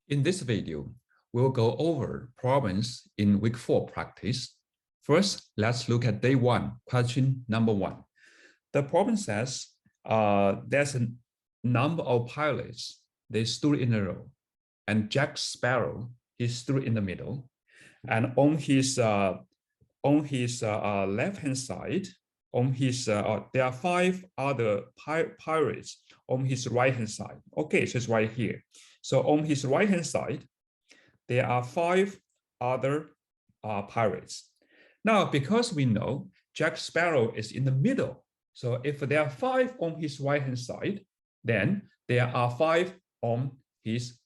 In this video, we'll go over problems in week 4 practice. First, let's look at day 1, question number 1. The problem says there's a number of pilots. They stood in a row, and Jack Sparrow, he stood in the middle, and on his left-hand side, there are 5 other pirates on his right-hand side. Okay, so it's right here. So on his right-hand side, there are 5 other pirates. Now, because we know Jack Sparrow is in the middle, so if there are 5 on his right-hand side, then there are 5 on his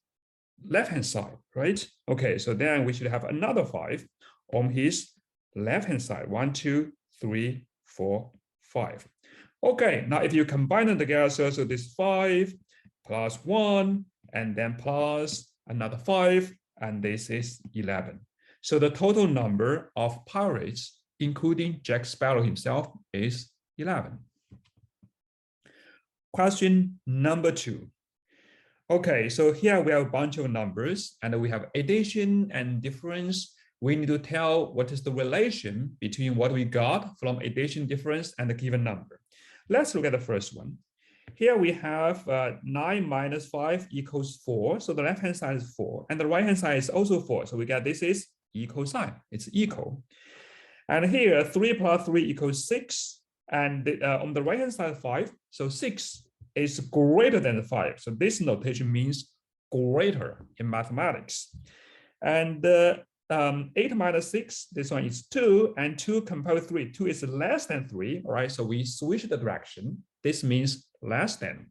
left-hand side, right? Okay, so then we should have another 5 on his left-hand side. 1, 2, 3, 4, 5. Okay, now if you combine them together, so this 5 plus 1, and then plus another 5, and this is 11. So the total number of pirates, including Jack Sparrow himself, is 11. Question number 2. Okay, so here we have a bunch of numbers, and we have addition and difference. We need to tell what is the relation between what we got from addition, difference, and the given number. Let's look at the first one. Here we have 9 minus 5 equals 4. So the left-hand side is 4, and the right-hand side is also 4. So we get this is equal sign. It's equal. And here 3 plus 3 equals 6. And on the right-hand side 5. So 6 is greater than 5. So this notation means greater in mathematics. And 8 minus 6, this one is 2, and 2 compared with 3. 2 is less than 3, all right? So we switch the direction. This means less than.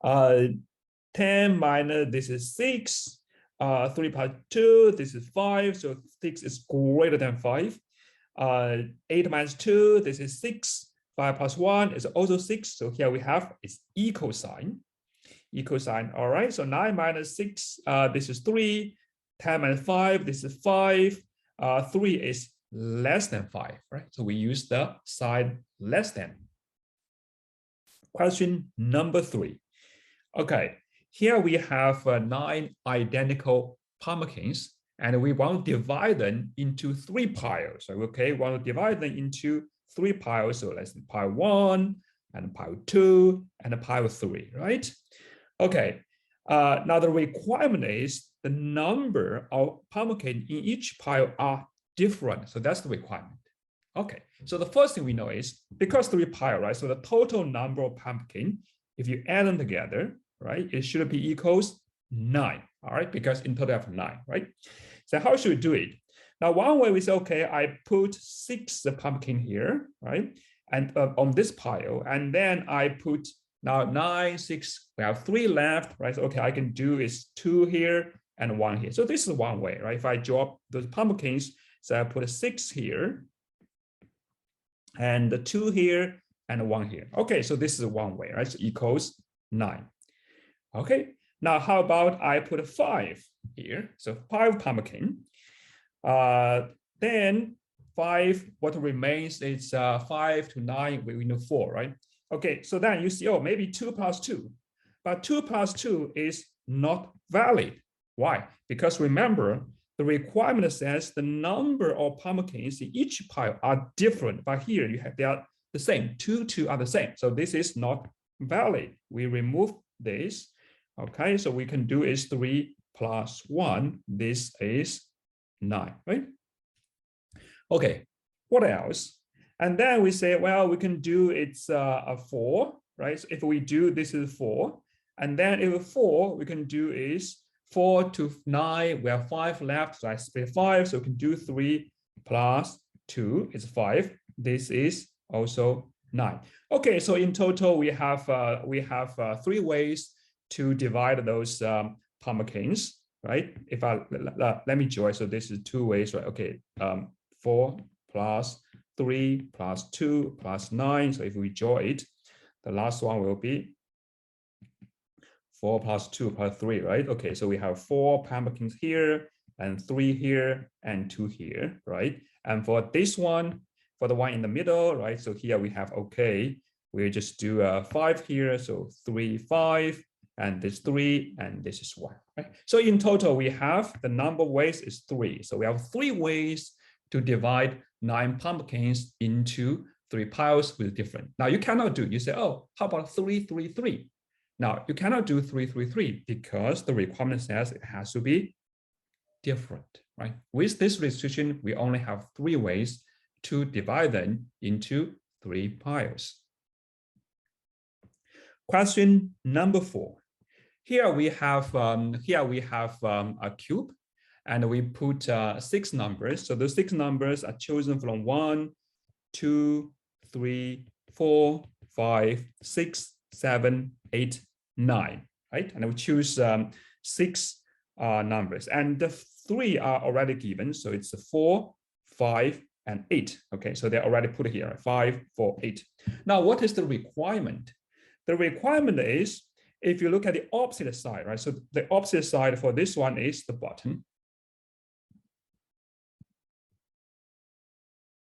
10 minus, this is 6. 3 plus 2, this is 5. So 6 is greater than 5. 8 minus 2, this is 6. 5 plus 1 is also 6. So here we have its equal sign. Equal sign, all right? So 9 minus 6, this is 3. 10 minus 5, this is 5. 3 is less than 5, right? So we use the sign less than. Question number 3. Okay, here we have 9 identical pumpkins, and we want to divide them into 3 piles. So, okay, we want to divide them into 3 piles. So let's pile 1, and pile 2, and pile 3, right? Okay, now the requirement is the number of pumpkins in each pile are different. So that's the requirement. Okay, so the first thing we know is because 3 piles, right? So the total number of pumpkin, if you add them together, right, it should be equals 9. All right, because in total I have 9, right? So how should we do it? Now, one way we say, okay, I put 6 pumpkin here, right? And on this pile, and then I put now 9, 6, we have 3 left, right? So, okay, I can do is 2 here and 1 here. So this is one way, right? If I drop those pumpkins, so I put a 6 here, and the 2 here, and 1 here. Okay, so this is one way, right? So equals 9. Okay, now how about I put 5 here? So 5 pumpkin. Then 5, what remains is 5 to 9, we know 4, right? Okay, so then you see, oh, maybe 2 plus 2. But 2 plus 2 is not valid. Why? Because remember, the requirement says the number of pumpkins in each pile are different, but here you have they are the same. 2 are the same. So this is not valid. We remove this. Okay, so we can do is 3 plus 1. This is 9, right? Okay, what else? And then we say, well, we can do it's a 4, right? So if we do this is 4, and then if 4, we can do is 4 to 9, we have 5 left, so I split 5, so we can do 3 plus 2 is 5. This is also 9. Okay, so in total we have 3 ways to divide those pumpkins, right? If I let me join, so this is 2 ways, right? Okay, 4 plus 3 plus 2 plus 9. So if we draw it, the last one will be 4 plus 2 plus 3, right? Okay, so we have 4 pumpkins here, and 3 here, and 2 here, right? And for this one, for the one in the middle, right? So here we have, okay, we just do 5 here, so 3, 5, and this 3, and this is 1. Right? So in total, we have the number of ways is 3. So we have 3 ways to divide 9 pumpkins into 3 piles with different. Now you cannot do, you say, oh, how about 3, 3, 3? Now you cannot do 3, 3, 3 because the requirement says it has to be different, right? With this restriction, we only have 3 ways to divide them into 3 piles. Question number 4. Here we have a cube, and we put 6 numbers. So those 6 numbers are chosen from 1, 2, 3, 4, 5, 6, 7, 8, 9. Right, and we choose 6 numbers, and the 3 are already given. So it's 4, 5, and 8. Okay, so they're already put here, 5, 4, 8. Now, what is the requirement? The requirement is, if you look at the opposite side, right? So the opposite side for this one is the bottom.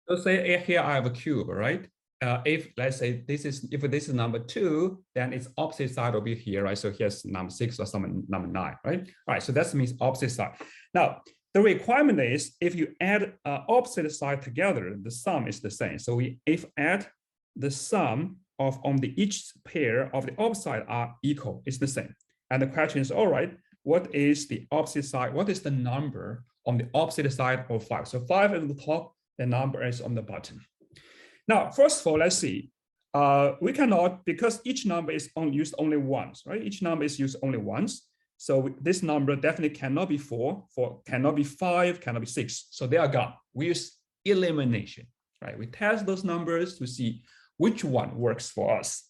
So say here I have a cube, right? If let's say this is number 2, then its opposite side will be here, right? So here's number 6 or some number 9, right? All right, so that means opposite side. Now, the requirement is if you add opposite side together, the sum is the same. So if add the sum of on the each pair of the opposite side are equal, it's the same. And the question is, all right, what is the opposite side? What is the number on the opposite side of 5? So 5 is on the top, the number is on the bottom. Now, first of all, let's see. We cannot, because each number is used only once, right? Each number is used only once. So this number definitely cannot be 4, cannot be 5, cannot be 6. So they are gone. We use elimination, right? We test those numbers to see which one works for us.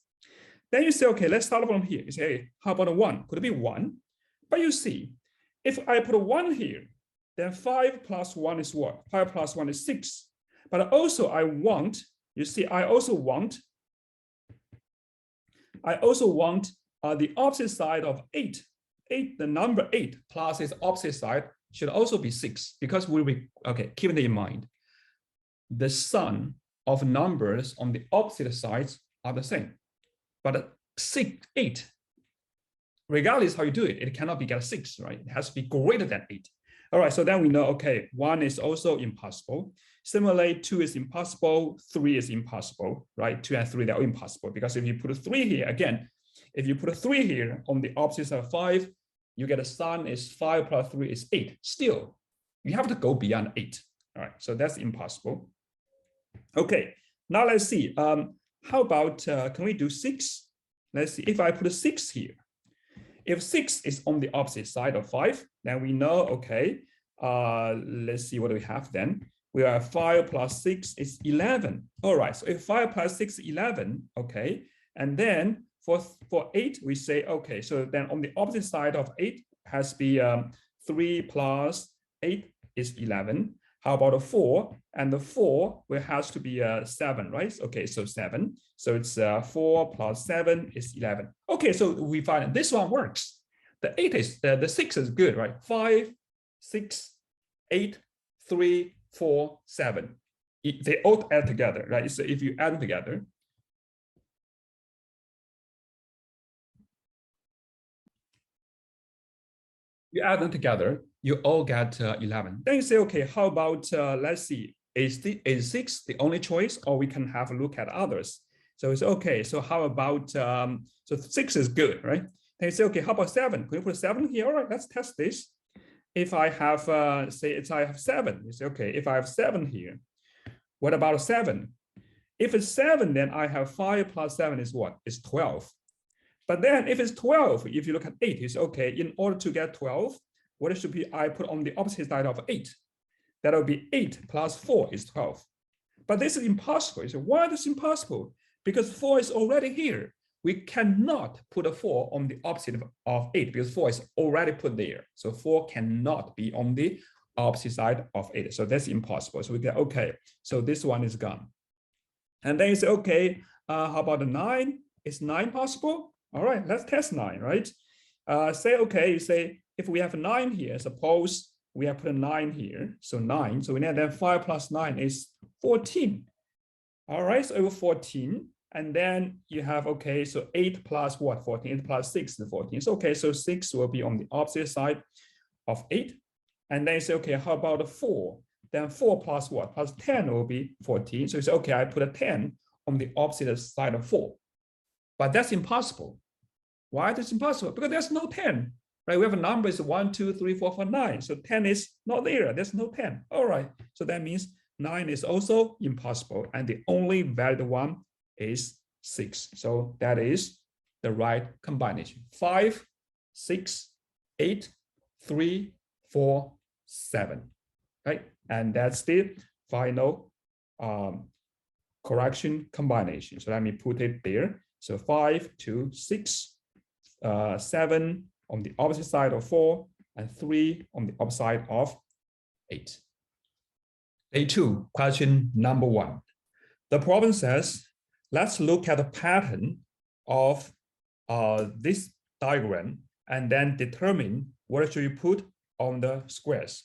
Then you say, okay, let's start from here. You say, hey, how about a 1? Could it be 1? But you see, if I put a 1 here, then 5 plus 1 is what? 5 plus 1 is 6. But also I want, you see, I also want the opposite side of 8. 8, the number 8 plus its opposite side should also be 6, because keep it in mind. The sum of numbers on the opposite sides are the same. But 8, regardless how you do it, it cannot be 6, right? It has to be greater than 8. All right, so then we know, okay, 1 is also impossible. Similarly, 2 is impossible, 3 is impossible, right? 2 and 3, they're impossible, because if you put a 3 here, again, if you put a 3 here on the opposite side of 5, you get a sum is 5 plus 3 is 8. Still, you have to go beyond 8. All right, so that's impossible. Okay, now let's see. How about, can we do 6? Let's see, if I put a 6 here, if 6 is on the opposite side of 5, then we know, okay, let's see what we have then. We have 5 plus 6 is 11. All right, so if 5 plus 6 is 11, okay, and then for 8, we say, okay, so then on the opposite side of 8 has to be 3 plus 8 is 11. How about a 4? And the 4 will has to be 7, right? Okay, so 7. So it's 4 plus 7 is 11. Okay, so we find this one works. The 8 is, the 6 is good, right? 5, 6, 8, 3, 4, 7. They all add together, right? So if you add them together, you all get 11. Then you say, okay, how about, let's see, is 6 the only choice, or we can have a look at others? So it's okay, so how about, so 6 is good, right? Then you say, okay, how about 7? Can you put 7 here? All right, let's test this. If I have, I have 7, you say, okay, if I have 7 here, what about 7? If it's 7, then I have 5 plus 7 is what? It's 12. But then if it's 12, if you look at 8, it's okay, in order to get 12, what should be I put on the opposite side of 8? That will be 8 plus 4 is 12. But this is impossible. You say, why is it impossible? Because 4 is already here. We cannot put a 4 on the opposite of 8 because 4 is already put there. So 4 cannot be on the opposite side of 8. So that's impossible. So we get, okay, so this one is gone. And then you say, okay, how about the 9? Is 9 possible? All right, let's test 9, right? Say, okay, you say, if we have a 9 here, suppose we have put a 9 here, so 9. So we know that 5 plus 9 is 14. All right, so over 14. And then you have, okay, so 8 plus what? 14, 8 plus 6 is 14. So, okay, so 6 will be on the opposite side of 8. And then you say, okay, how about 4? Then 4 plus what? Plus 10 will be 14. So you say, okay, I put a 10 on the opposite side of 4. But that's impossible. Why is it impossible? Because there's no 10, right? We have a number is 1, 2, 3, 4, 5, 9. So 10 is not there. There's no 10. All right. So that means 9 is also impossible. And the only valid one is 6. So that is the right combination. 5, 6, 8, 3, 4, 7. Right? And that's the final correction combination. So let me put it there. So 5, 2, 6, 7 on the opposite side of 4, and 3 on the opposite side of 8. Day 2, question number 1. The problem says, let's look at the pattern of this diagram and then determine what should you put on the squares.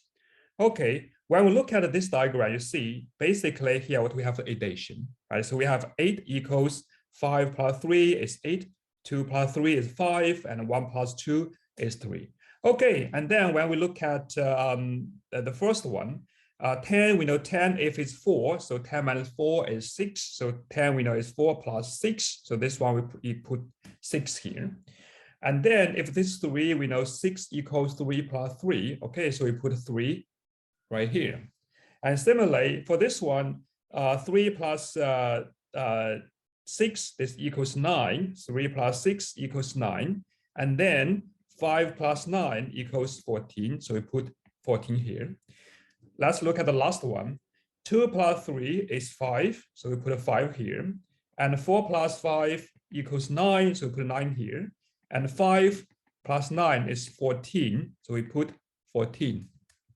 Okay, when we look at this diagram, you see basically here what we have the addition, right? So we have 8 equals 5 plus 3 is 8, 2 plus 3 is 5, and 1 plus 2 is 3. Okay, and then when we look at the first one, 10, we know 10 if it's 4, so 10 minus 4 is 6. So 10 we know is 4 plus 6. So this one we put 6 here. And then if this is 3, we know 6 equals 3 plus 3. Okay, so we put 3 right here. And similarly, for this one, 3 plus 6, this equals 9. 3 plus 6 equals 9. And then 5 plus 9 equals 14. So we put 14 here. Let's look at the last one. 2 plus 3 is 5. So we put a 5 here. And 4 plus 5 equals 9. So we put 9 here. And 5 plus 9 is 14. So we put 14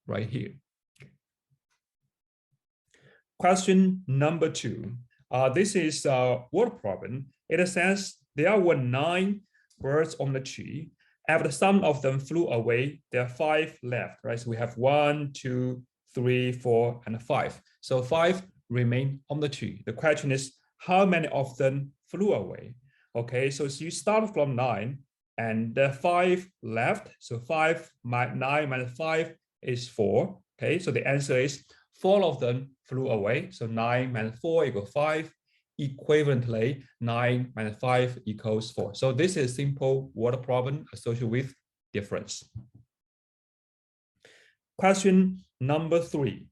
right here. Question number 2. This is a word problem. It says there were 9 birds on the tree. After some of them flew away, there are 5 left, right? So we have 1, 2, 3, 4, and 5. So 5 remain on the tree. The question is, how many of them flew away? Okay, so you start from 9 and the 5 left. So 9 minus 5 is 4. Okay, so the answer is 4 of them flew away. So 9 minus 4 equals 5. Equivalently, 9 minus 5 equals 4. So this is a simple word problem associated with difference. Question number 3.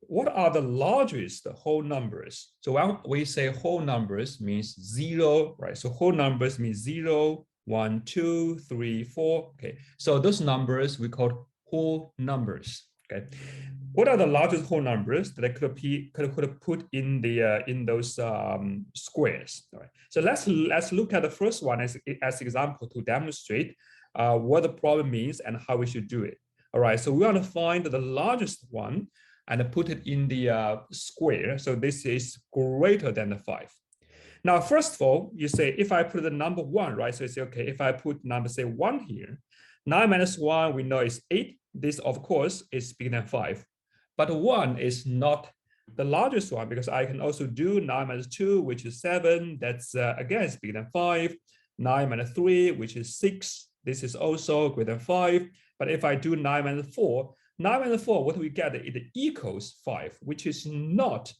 What are the largest whole numbers? So when we say whole numbers means 0, right? So whole numbers means 0, 1, 2, 3, 4. Okay, so those numbers we call whole numbers. Okay, what are the largest whole numbers that I could put in the in those squares? All right. So let's look at the first one as example to demonstrate what the problem means and how we should do it. All right. So we want to find the largest one and put it in the square. So this is greater than the 5. Now, first of all, you say if I put the number 1, right? So you say, okay, if I put number say 1 here, 9 minus 1 we know is 8. This of course is bigger than 5. But 1 is not the largest one because I can also do 9 minus 2, which is 7. That's again, is bigger than 5. 9 minus 3, which is 6. This is also greater than 5. But if I do 9 minus 4, 9 minus 4, what do we get? It equals 5, which is not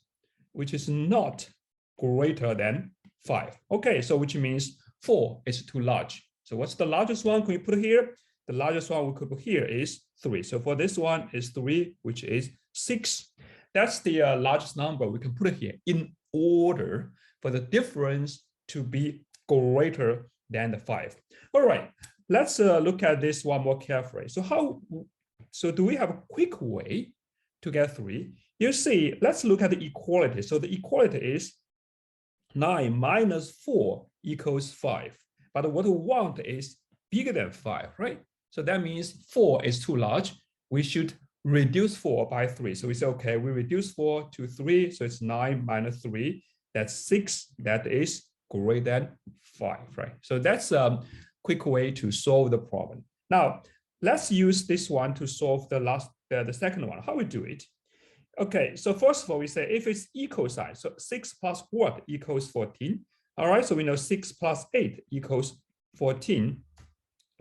greater than 5. Okay, so which means 4 is too large. So what's the largest one can we put here? The largest one we could put here is 3. So for this one is 3, which is 6. That's the largest number we can put here in order for the difference to be greater than the 5. All right, let's look at this one more carefully. So do we have a quick way to get 3? You see, let's look at the equality. So the equality is 9 minus 4 equals 5. But what we want is bigger than 5, right? So that means 4 is too large. We should reduce 4 by 3. So we say, okay, we reduce 4 to 3. So it's 9 minus 3. That's 6. That is greater than 5, right? So that's a quick way to solve the problem. Now, let's use this one to solve the second one. How we do it? Okay, so first of all, we say if it's equal sign, so 6 plus what equals 14? All right, so we know 6 plus 8 equals 14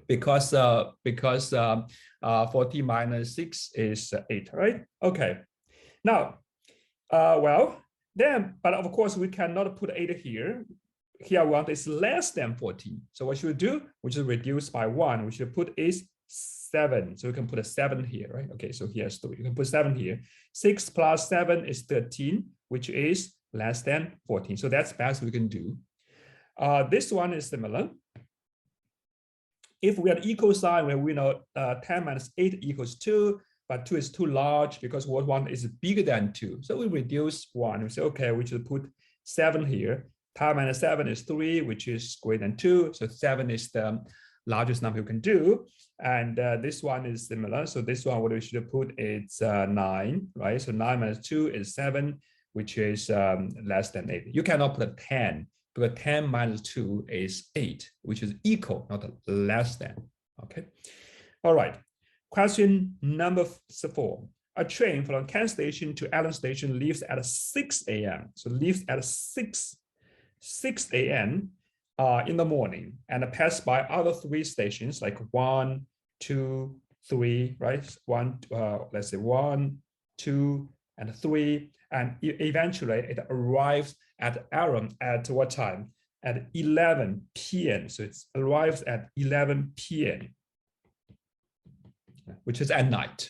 because 14 minus 6 is 8, right? Okay. Now, but of course we cannot put 8 here. Here we want is less than 14. So what should we do? We should reduce by 1. We should put is 7. So we can put a 7 here, right? Okay, so here's 3. You can put 7 here. 6 plus 7 is 13, which is less than 14. So that's best we can do. This one is similar. If we have equal sign where we know 10 minus 8 equals 2, but 2 is too large because what 1 is bigger than 2. So we reduce 1. We say, okay, we should put 7 here. 10 minus 7 is 3, which is greater than 2. So 7 is the largest number you can do. And this one is similar. So this one, what we should put is 9, right? So 9 minus 2 is 7, which is less than 8. You cannot put a 10, because 10 minus 2 is 8, which is equal, not less than. Okay. All right. Question number 4. A train from Kent Station to Allen Station leaves at 6 a.m. So leaves at 6 a.m. In the morning and pass by other 3 stations like 1, 2, 3, right? Let's say 1, 2, and 3, and eventually it arrives at Allen at what time? At 11 p.m. So it arrives at 11 p.m., which is at night.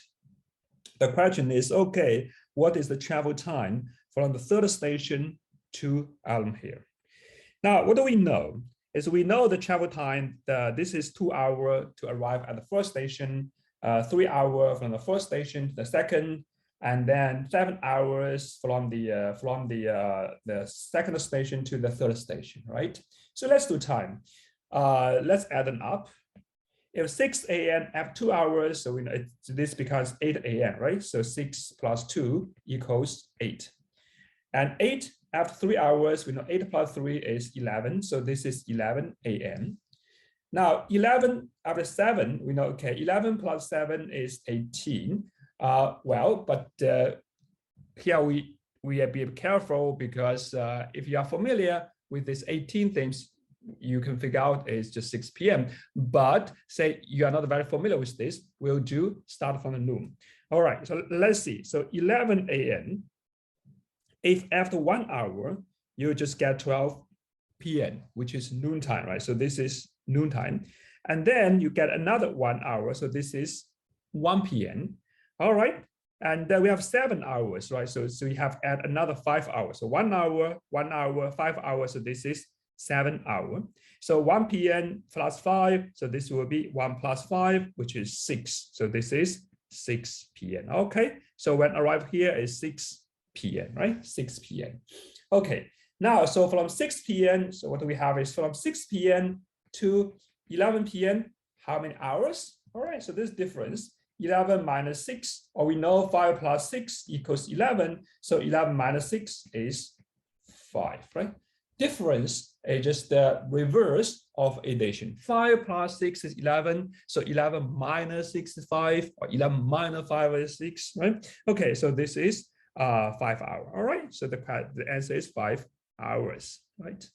The question is, okay, what is the travel time from the 3rd station to Allen here? Now, what do we know? Is we know the travel time, this is 2 hours to arrive at the 1st station, 3 hours from the 1st station to the 2nd, and then 7 hours from the 2nd station to the 3rd station, right? So let's do time. Let's add them up. If 6 a.m. after 2 hours, so we know this becomes 8 a.m., right? So 6 plus 2 equals 8. And 8 after 3 hours, we know 8 plus 3 is 11. So this is 11 a.m. Now, 11 after 7, we know, okay, 11 plus 7 is 18. But here we be careful because if you are familiar with this 18 things, you can figure out it's just 6 p.m. But say you are not very familiar with this, we'll do start from the noon. All right, so let's see. So 11 a.m. If after 1 hour, you just get 12 p.m., which is noontime, right? So this is noontime. And then you get another 1 hour. So this is 1 p.m. All right. And then we have 7 hours, right? So we have add another 5 hours. So 1 hour, 1 hour, 5 hours. So this is 7 hours. So 1 p.m. plus 5. So this will be 1 plus 5, which is 6. So this is 6 p.m. Okay. So when arrive here is 6 p.m., right? 6 p.m. Okay. Now, so from 6 p.m., so what we have is from 6 p.m. to 11 p.m., how many hours? All right. So this difference, 11 minus 6, or we know 5 plus 6 equals 11. So 11 minus 6 is 5, right? Difference is just the reverse of addition. 5 plus 6 is 11. So 11 minus 6 is 5, or 11 minus 5 is 6, right? Okay, so this is 5 hours. All right, so the answer is 5 hours, right?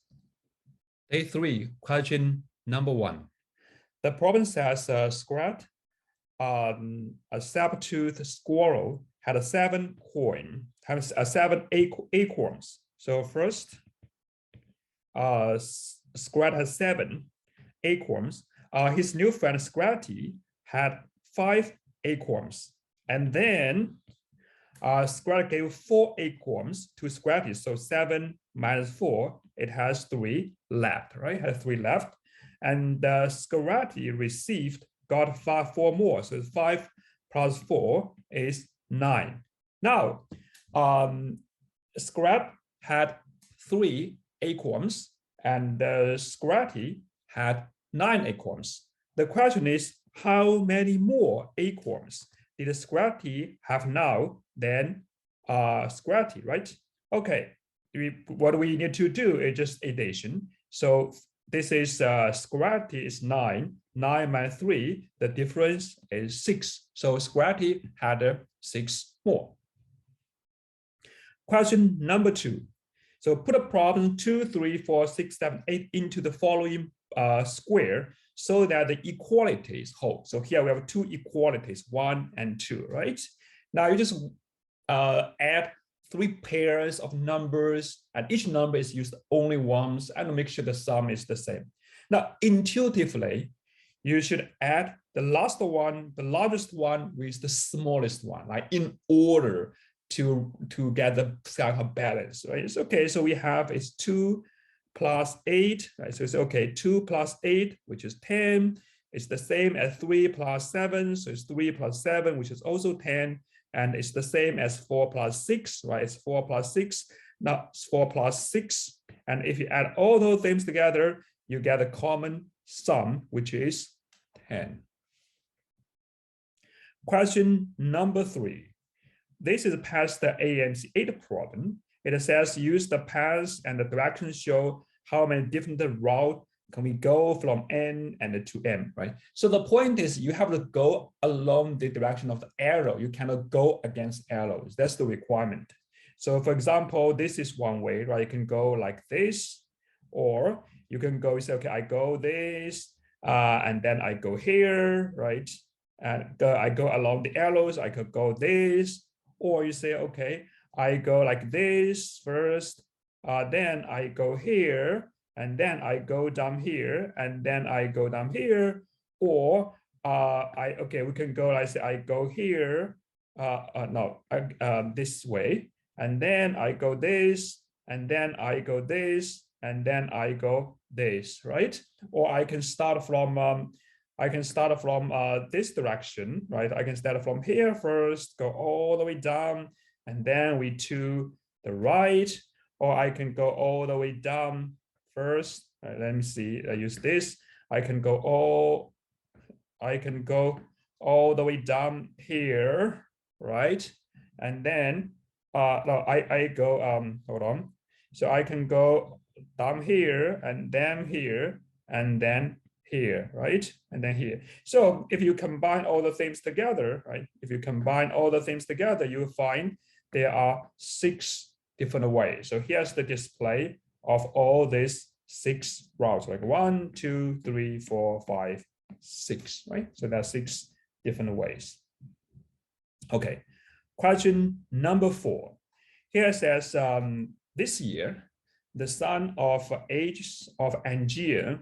Day 3, question number 1. The problem says a saber-toothed squirrel had 7 acorns. So first, Scrat has 7 acorns. His new friend Scratty had 5 acorns, and then Scrat gave 4 acorns to Scratty. So 7 minus 4, it has 3 left, right? Has 3 left, and Scratty got 4 more. So 5 plus 4 is 9. Now, Scrat had 3 acorns, and Scratty had 9 acorns. The question is, how many more acorns did Scratty have now than Scratty, right? Okay, what we need to do is just addition. So this is Scratty is 9. 9 minus 3, the difference is 6. So Scratty had 6 more. Question number 2. So put a problem 2, 3, 4, 6, 7, 8 into the following square so that the equalities hold. So here we have two equalities, 1 and 2, right? Now you just add 3 pairs of numbers, and each number is used only once, and make sure the sum is the same. Now, intuitively, you should add the last one, the largest one with the smallest one, like in order to get the kind of balance, right? It's okay. So we have is 2 plus 8, right? So it's okay. 2 plus 8, which is 10. It's the same as 3 plus 7. So it's 3 plus 7, which is also 10. And it's the same as 4 plus 6, right? It's 4 plus 6. Now it's 4 plus 6. And if you add all those things together, you get a common sum, which is 10. Question number 3. This is past the ANC 8 problem. It says use the path and the direction show how many different routes can we go from N and to M, right? So the point is you have to go along the direction of the arrow. You cannot go against arrows. That's the requirement. So for example, this is one way, right? You can go like this, or you can go, say, okay, I go this, and then I go here, right? And I go along the arrows, I could go this, or you say, okay, I go like this first, then I go here, and then I go down here, and then I go down here, or we can go, I say, I go here, this way, and then I go this, and then I go this, and then I go this, right? Or I can start from this direction, right? I can start from here first, go all the way down, and then we to the right, or I can go all the way down first. Let me see, I use this. I can go all the way down here, right? And then I go hold on. So I can go down here and then here and then here, right? And then here. So if you combine all the things together, right? If you combine all the things together, you will find there are 6 different ways. So here's the display of all these 6 routes, like 1, 2, 3, 4, 5, 6, right? So that's 6 different ways. Okay, question number 4. Here it says, this year, the son of age of Angier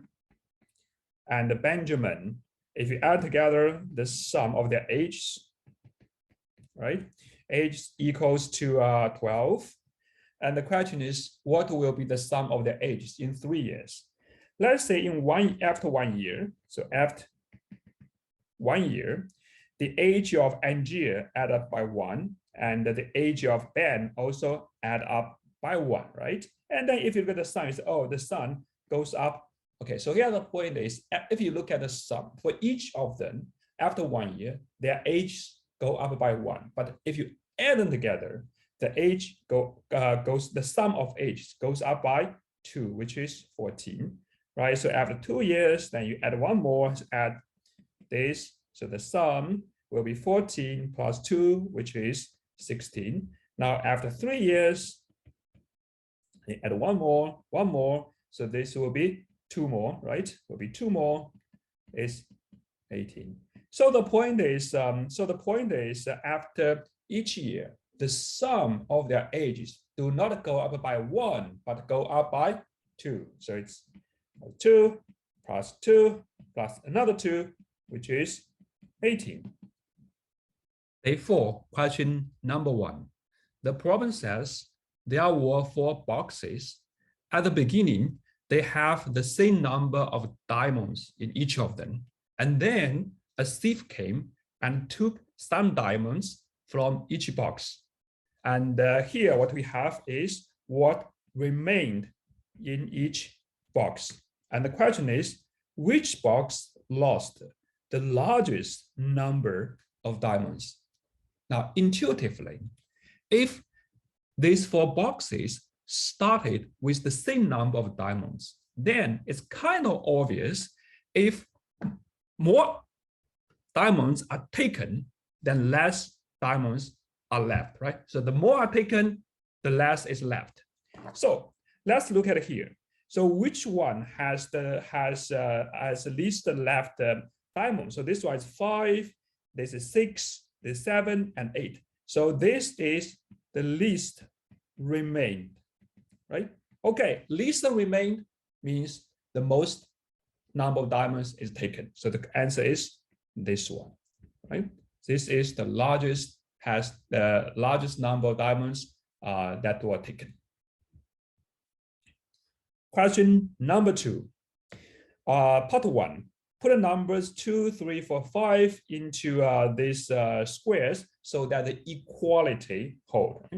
and Benjamin, if you add together the sum of their ages, right? Age equals to 12. And the question is, what will be the sum of their ages in 3 years? Let's say after 1 year, so after 1 year, the age of Angier add up by 1, and the age of Ben also add up by 1, right? And then if you look at the sum, you say, oh, the sum goes up. Okay, so here the point is, if you look at the sum, for each of them, after 1 year, their ages go up by 1. But if you add them together, the age the sum of ages goes up by 2, which is 14, right? So after 2 years, then you add one more, add this. So the sum will be 14 plus 2, which is 16. Now after 3 years, you add one more. So this will be 2 more, right? Will be 2 more is 18. So the point is, after each year, the sum of their ages do not go up by 1, but go up by 2. So it's 2 plus 2 plus another 2, which is 18. Day 4, question number 1. The problem says there were 4 boxes. At the beginning, they have the same number of diamonds in each of them. And then a thief came and took some diamonds from each box. And here what we have is what remained in each box. And the question is, which box lost the largest number of diamonds? Now, intuitively, if these 4 boxes started with the same number of diamonds, then it's kind of obvious if more diamonds are taken, then less diamonds are left, right? So the more are taken, the less is left. So let's look at it here. So which one has the least left diamond? So this one is 5, this is 6, this is 7, and 8. So this is the least remained, right? Okay, least remained means the most number of diamonds is taken. So the answer is this one, right? This is the largest, has the largest number of diamonds that were taken. Question number 2. Part 1. Put the numbers 2, 3, 4, 5 into these squares so that the equality hold.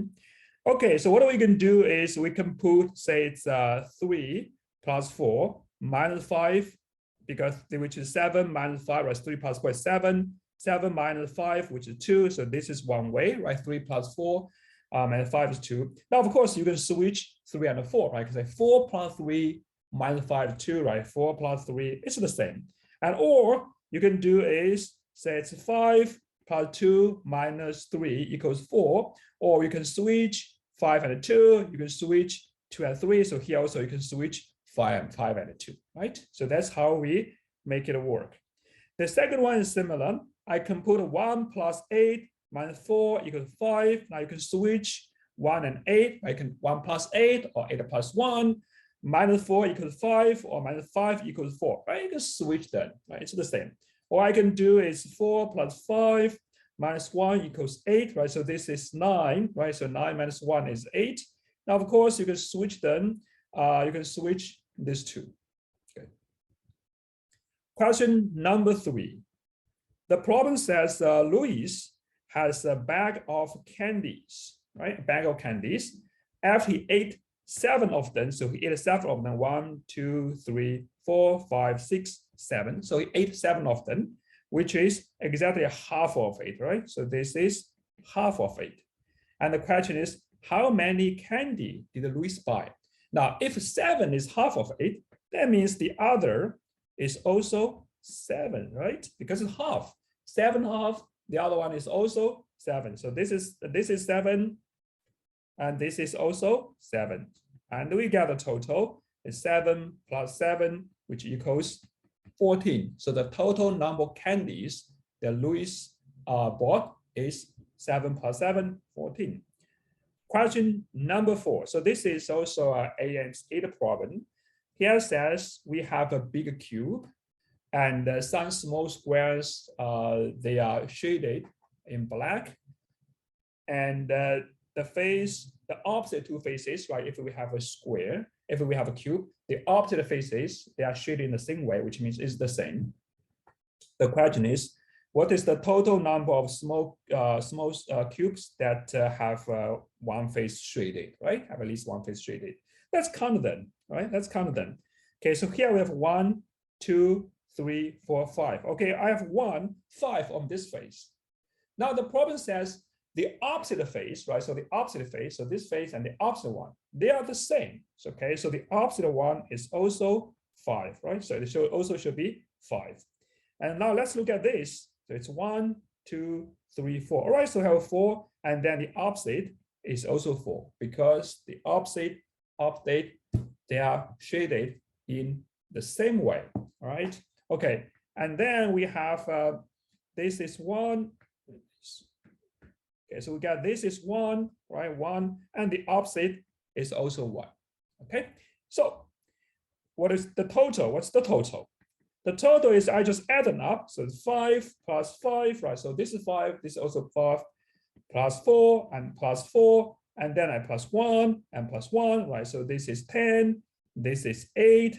Okay, so what we can do is we can put, say it's 3 plus 4 minus 5, because which is 7 minus 5, right? 3 plus 4 is 7. 7 minus 5, which is 2. So this is one way, right? 3 plus 4 and 5 is 2. Now, of course, you can switch 3 and 4, right? Because 4 plus 3 minus 5 is 2, right? 4 plus 3 is the same. And or you can do is say it's 5 plus 2 minus 3 equals 4. Or you can switch 5 and 2. You can switch 2 and 3. So here also you can switch 5 and 2, right? So that's how we make it work. The second one is similar. I can put 1 plus 8 minus 4 equals 5. Now you can switch 1 and 8. I can 1 plus 8 or 8 plus 1. Minus 4 equals 5 or minus 5 equals 4. Right? You can switch that. Right? It's the same. All I can do is 4 plus 5 minus 1 equals 8. Right? So this is 9. Right? So 9 minus 1 is 8. Now, of course, you can switch them. You can switch these two. Okay. Question number 3. The problem says Luis has a bag of candies, right? A bag of candies. After he ate 7 of them, so he ate 7 of them. 1, 2, 3, 4, 5, 6, 7. So he ate 7 of them, which is exactly half of it, right? So this is half of it. And the question is, how many candy did Luis buy? Now, if 7 is half of it, that means the other is also 7, right? Because it's half. 7 half, the other one is also 7. So this is 7, and this is also 7. And we get a total is 7 plus 7, which equals 14. So the total number of candies that Luis bought is 7 plus 7, 14. Question number 4. So this is also an AM8 problem. Here says we have a big cube and some small squares, they are shaded in black. And the opposite two faces, right? If we have a square, if we have a cube, the opposite faces, they are shaded in the same way, which means it's the same. The question is, what is the total number of small cubes that have one face shaded, right? Have at least one face shaded. Let's count them, right? Let's count them. Okay, so here we have 1, 2, 3, 4, 5. Okay, I have 5 on this face. Now the problem says the opposite face, right? So the opposite face, so this face and the opposite one, they are the same. So, okay, so the opposite one is also 5, right? So it also should be 5. And now let's look at this. So it's 1, 2, 3, 4. All right, so we have 4, and then the opposite is also 4 because the opposite, they are shaded in the same way. All right. Okay, and then we have this is 1. Okay, so we got this is 1, right? 1, and the opposite is also 1. Okay, so what is the total? What's the total? The total is I just add them up. So it's 5 plus 5, right? So this is 5, this is also 5, plus 4 and plus 4, and then I plus 1 and plus 1, right? So this is 10, this is 8,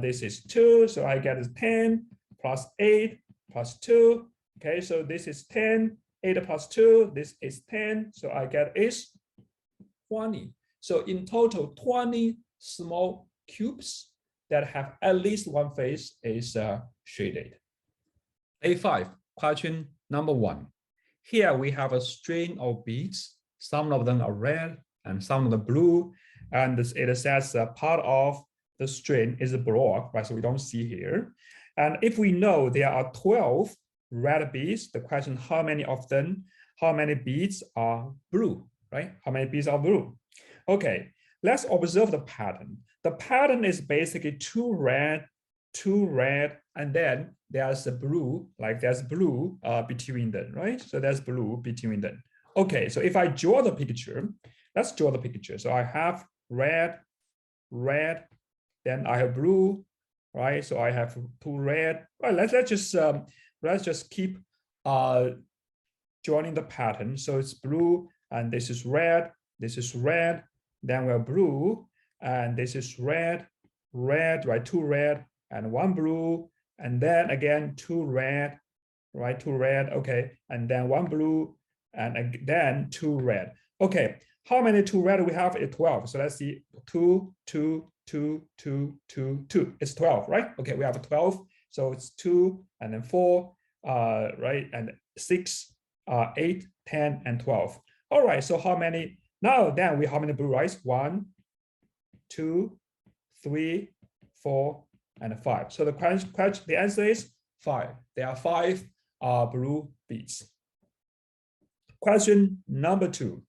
this is 2, so I get is 10 plus 8 plus 2. Okay, so this is 10, 8 plus 2, this is 10, so I get is 20. So in total, 20 small cubes that have at least one face is shaded. A5, question number 1. Here we have a string of beads. Some of them are red and some of them blue. And it says part of the string is black, right? So we don't see here. And if we know there are 12 red beads, the question, how many beads are blue, right? How many beads are blue? Okay, let's observe the pattern. The pattern is basically two red, and then there's a blue, like there's blue between them, right? So there's blue between them. Okay, so if I draw the picture, let's draw the picture. So I have red, then I have blue, right? So I have two red. Right, let's just keep joining the pattern. So it's blue, and this is red, then we have blue, and this is red, right? Two red and one blue, and then again two red, right? Two red, okay, and then one blue, and then two red. Okay, how many two red we have? It's 12. So let's see, 2, 2, 2, 2, 2, 2. It's 12, right? Okay, we have 12. So it's 2 and then 4, right? And 6, 8, 10, and 12. All right, so how many? Now then we how many blue rice? 1, 2, 3, 4, and 5. So the answer is 5. There are 5 blue beads. Question number 2.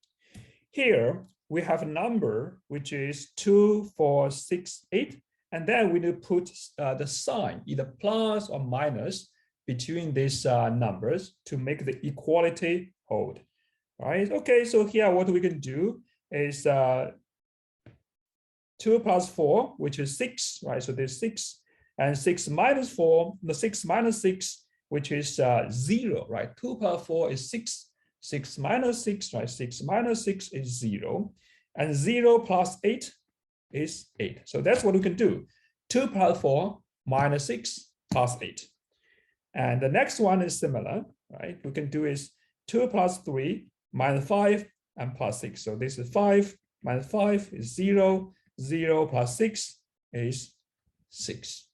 Here we have a number which is 2, 4, 6, 8, and then we need to put the sign either plus or minus between these numbers to make the equality hold. Right? Okay, so here what we can do is 2 plus 4, which is 6, right? So there's 6, and 6 minus 4, the 6 minus 6, which is 0, right? 2 plus 4 is 6. 6 minus 6, right? 6 minus 6 is 0. And 0 plus 8 is 8. So that's what we can do. 2 plus 4 minus 6 plus 8. And the next one is similar, right? We can do is 2 plus 3 minus 5 and plus 6. So this is 5 minus 5 is 0. 0 plus 6 is 6.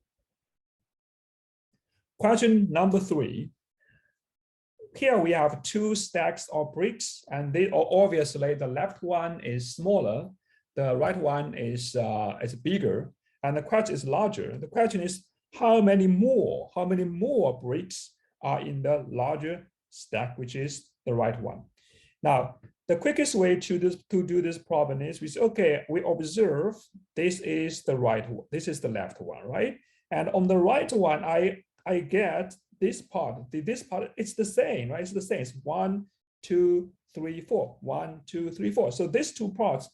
Question number 3. Here we have 2 stacks of bricks, and they obviously the left one is smaller, the right one is bigger, and the question is larger. The question is how many more bricks are in the larger stack, which is the right one. Now, the quickest way to do this problem is we say, okay, we observe this is the right one, this is the left one, right? And on the right one, I get this part, it's the same, right? It's the same. It's 1, 2, 3, 4. 1, 2, 3, 4. So these two parts,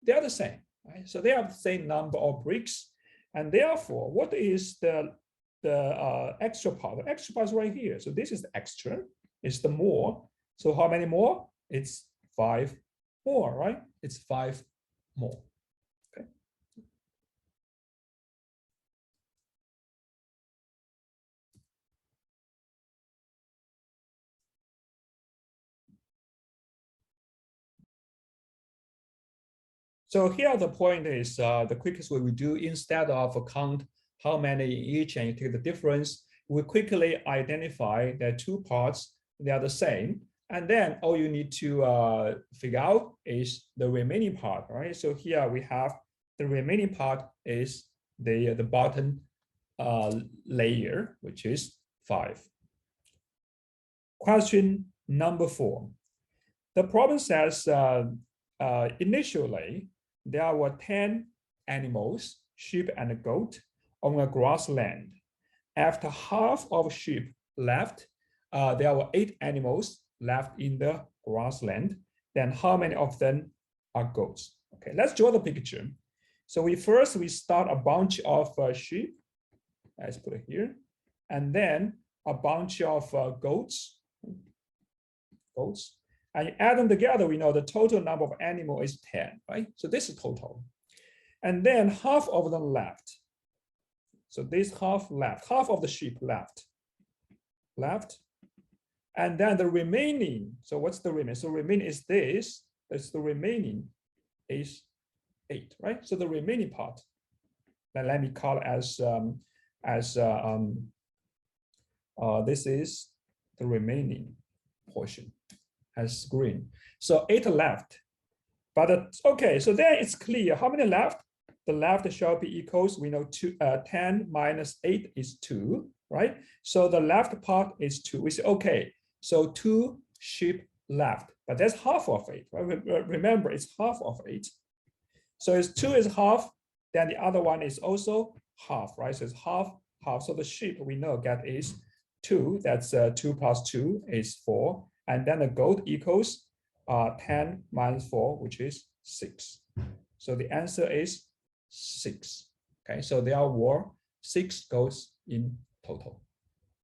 they are the same, right? So they have the same number of bricks, and therefore, what is the extra part? The extra part is right here. So this is the extra. It's the more. So how many more? It's 5 more, right? It's 5 more. Okay. So here the point is the quickest way we do, instead of count how many each and you take the difference, we quickly identify that 2 parts, they are the same. And then all you need to figure out is the remaining part, right? So here we have the remaining part is the bottom layer, which is 5. Question number 4. The problem says initially, there were 10 animals, sheep and a goat, on a grassland. After half of sheep left, there were 8 animals left in the grassland. Then how many of them are goats? Okay, let's draw the picture. So we start a bunch of sheep. Let's put it here. And then a bunch of goats. And you add them together, we know the total number of animals is 10, right? So this is total. And then half of them left. So this half left, half of the sheep left. And then the remaining, so what's the remaining? So remaining is this, that's the remaining is 8, right? So the remaining part, then let me call it this is the remaining portion as green. So 8 left, but okay, so then it's clear how many left. The left shall be equals, we know 10 minus 8 is 2, right? So the left part is 2. We say, okay, so 2 sheep left, but that's half of 8, right? Remember, it's half of 8. So it's 2 is half, then the other one is also half, right? So it's half, half. So the sheep we know get is 2. That's 2 plus 2 is 4. And then the goat equals 10 minus 4, which is 6. So the answer is 6. Okay, so there were 6 goats in total.